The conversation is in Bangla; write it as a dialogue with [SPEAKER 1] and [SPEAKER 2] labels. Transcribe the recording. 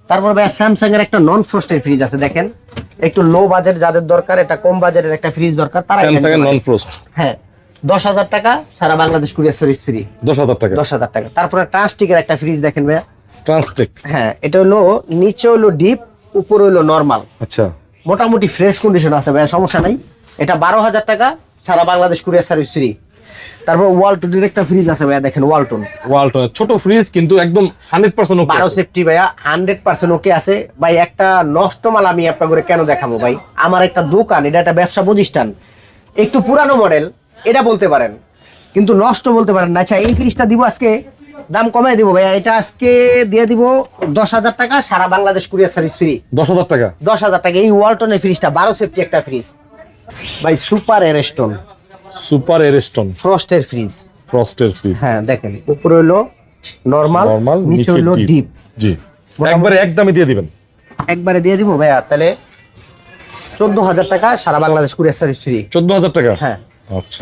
[SPEAKER 1] তারপর ভাই স্যামসাং এর একটা নন ফ্রস্টেড ফ্রিজ আছে, দেখেন একটু লো বাজেট যাদের দরকার, এটা কম বাজেটের একটা ফ্রিজ দরকার তারা
[SPEAKER 2] স্যামসাং এর নন ফ্রস্ট।
[SPEAKER 1] হ্যাঁ 10,000 টাকা, সারা বাংলাদেশ কুরিয়ার সার্ভিস ফ্রি।
[SPEAKER 2] 10,000 টাকা।
[SPEAKER 1] 10,000 টাকা। তারপরে ট্রান্সটিকের একটা ফ্রিজ দেখেন ভাইয়া,
[SPEAKER 2] ট্রান্সটেক।
[SPEAKER 1] হ্যাঁ এটা হলো নিচে হলো ডিপ, উপরে হলো নরমাল,
[SPEAKER 2] আচ্ছা,
[SPEAKER 1] মোটামুটি ফ্রেশ কন্ডিশন আছে ভাইয়া, সমস্যা নাই। এটা 12,000 টাকা, সারা বাংলাদেশ কুরিয়ার সার্ভিস ফ্রি। তারপর ওয়ালটনের একটা ফ্রিজ আছে ভাইয়া, দেখেন ওয়ালটন
[SPEAKER 2] ছোট ফ্রিজ কিন্তু একদম 100% ওকে।
[SPEAKER 1] 12 সেফটি ভাইয়া, 100% ওকে আছে ভাই। একটা নষ্ট মাল আমি আপনাকে কেন দেখাবো ভাই, আমার একটা দোকান, এটা একটা ব্যবসা প্রতিষ্ঠান, একটু পুরানো মডেল এটা বলতে পারেন, কিন্তু নষ্ট বলতে পারেন না। আচ্ছা এই ফ্রিজটা দিব আজকে, দাম কমাই দিব ভাইয়া, এটা আজকে দিয়ে দিব 10,000 টাকা, সারা বাংলাদেশ কুরিয়ার সার্ভিস ফ্রি।
[SPEAKER 2] 10,000 টাকা।
[SPEAKER 1] 10,000 টাকা এই ওয়ালটনের ফ্রিজটা, 12 সেফটি একটা ফ্রিজ ভাই, সুপার এরস্টোন
[SPEAKER 2] সুপার এরস্টোন
[SPEAKER 1] ফ্রস্টের ফ্রিজ।
[SPEAKER 2] ফ্রস্টের ফ্রিজ।
[SPEAKER 1] হ্যাঁ দেখেন উপরে হলো নরমাল,
[SPEAKER 2] নরমাল,
[SPEAKER 1] নিচে হলো ডিপ।
[SPEAKER 2] জি, একবারে একদমই দিয়ে দিবেন।
[SPEAKER 1] একবারে দিয়ে দিব ভাইয়া, তাহলে 14,000 টাকা, সারা বাংলাদেশ কুরিয়ার সার্ভিস ফ্রি।
[SPEAKER 2] 14,000 টাকা।
[SPEAKER 1] হ্যাঁ
[SPEAKER 2] আচ্ছা।